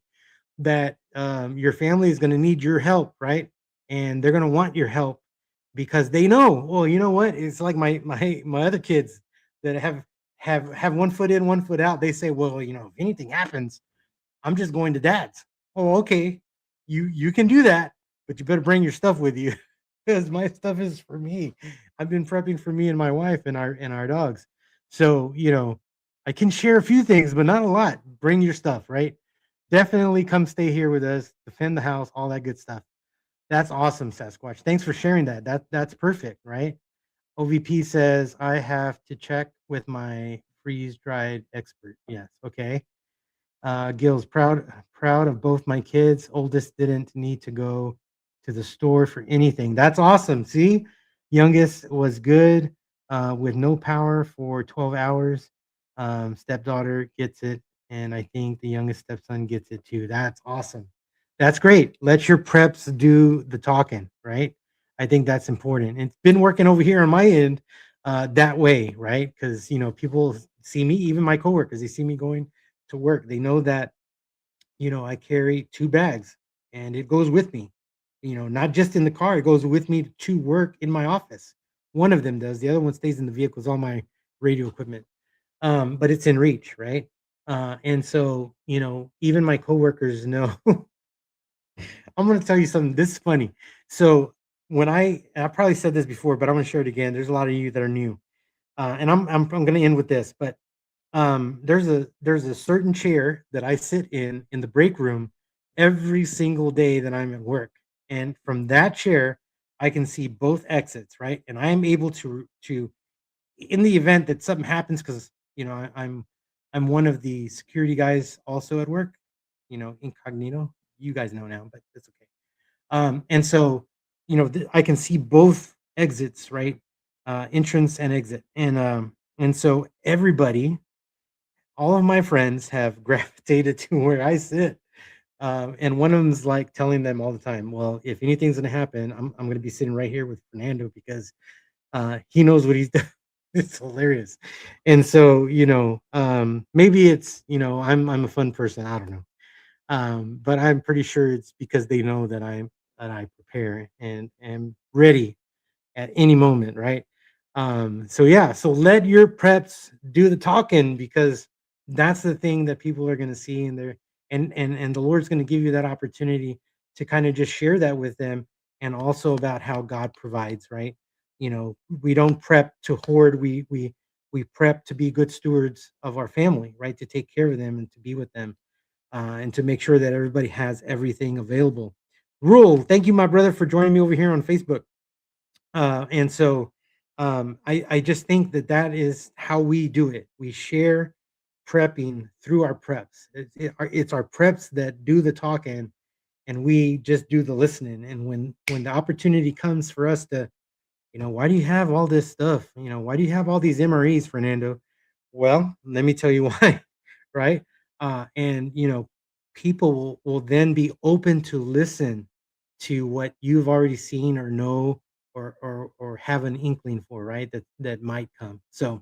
that your family is going to need your help, right? And they're going to want your help because they know. Well, you know what? It's like my other kids that have one foot in, one foot out. They say, well, if anything happens, I'm just going to dad's. Oh, okay. You can do that, but you better bring your stuff with you because my stuff is for me. I've been prepping for me and my wife and our dogs. So, I can share a few things, but not a lot. Bring your stuff, right? Definitely come stay here with us, defend the house, all that good stuff. That's awesome, Sasquatch. Thanks for sharing that. That's perfect, right? OVP says I have to check with my freeze dried expert. Yes, okay. Gil's proud of both my kids. Oldest didn't need to go to the store for anything. That's awesome. See, youngest was good with no power for 12 hours. Stepdaughter gets it, and I think the youngest stepson gets it too. That's awesome. That's great. Let your preps do the talking, right? I think that's important. It's been working over here on my end that way, right? Because people see me, even my coworkers, they see me going to work. They know that, I carry 2 bags and it goes with me. Not just in the car, it goes with me to work in my office. One of them does. The other one stays in the vehicle, is all my radio equipment. But it's in reach, right? And so, even my coworkers know. I'm gonna tell you something. This is funny. So I probably said this before, but I'm gonna share it again. There's a lot of you that are new. And I'm gonna end with this, but there's a certain chair that I sit in the break room every single day that I'm at work, and from that chair, I can see both exits, right? And I am able to, in the event that something happens, because I'm one of the security guys also at work, incognito. You guys know now, but it's okay. And so, I can see both exits, right? Entrance and exit, and so everybody, all of my friends have gravitated to where I sit. And one of them's like telling them all the time, well, if anything's gonna happen, I'm gonna be sitting right here with Fernando because he knows what he's done. It's hilarious. And so, maybe it's, I'm a fun person. I don't know. But I'm pretty sure it's because they know that I prepare and am ready at any moment, right? So yeah, so let your preps do the talking because that's the thing that people are going to see and they're and the Lord's going to give you that opportunity to kind of just share that with them and also about how God provides, right? We don't prep to hoard, we prep to be good stewards of our family, right? To take care of them and to be with them and to make sure that everybody has everything available. Rule, thank you, my brother, for joining me over here on Facebook. And so I just think that that is how we do it. We share prepping through our preps. It's our preps that do the talking, and we just do the listening. And when the opportunity comes for us to, why do you have all this stuff? Why do you have all these MREs, Fernando? Well, let me tell you why, right? And people will then be open to listen to what you've already seen or know or have an inkling for, right? That might come. So,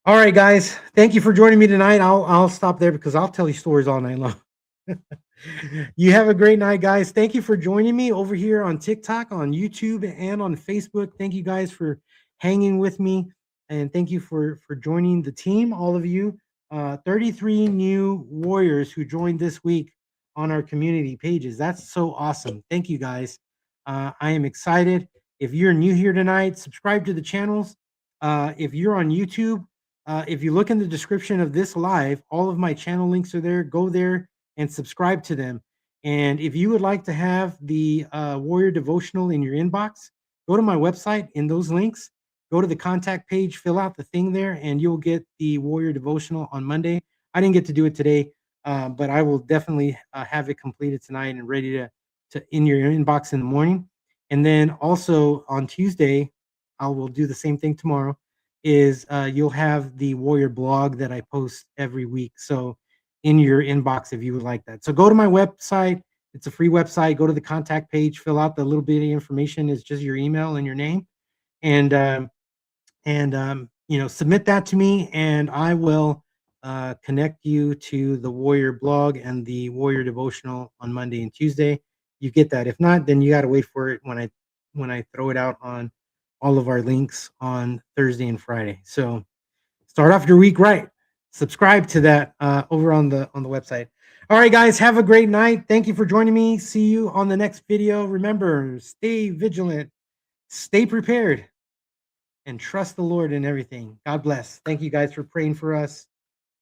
all right, guys, thank you for joining me tonight. I'll stop there because I'll tell you stories all night long. You have a great night, guys. Thank you for joining me over here on TikTok, on YouTube, and on Facebook. Thank you guys for hanging with me, and thank you for joining the team, all of you. 33 new warriors who joined this week on our community pages. That's so awesome. Thank you, guys. I am excited. If you're new here tonight, subscribe to the channels. If you're on YouTube, if you look in the description of this live, all of my channel links are there. Go there and subscribe to them. And if you would like to have the Warrior Devotional in your inbox, go to my website in those links, go to the contact page, fill out the thing there, and you'll get the Warrior Devotional on Monday. I didn't get to do it today, but I will definitely have it completed tonight and ready to in your inbox in the morning. And then also on Tuesday, I will do the same thing tomorrow, is you'll have the Warrior blog that I post every week. So in your inbox if you would like that. So go to my website. It's a free website. Go to the contact page, fill out the little bit of information. It's just your email and your name. And submit that to me, and I will connect you to the Warrior blog and the Warrior devotional on Monday and Tuesday. You get that. If not, then you got to wait for it when I throw it out on all of our links on Thursday and Friday. So start off your week right. Subscribe to that over on the website. All right, guys, have a great night. Thank you for joining me. See you on the next video. Remember, stay vigilant, stay prepared, and trust the Lord in everything. God bless. Thank you guys for praying for us.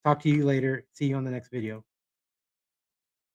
Talk to you later. See you on the next video.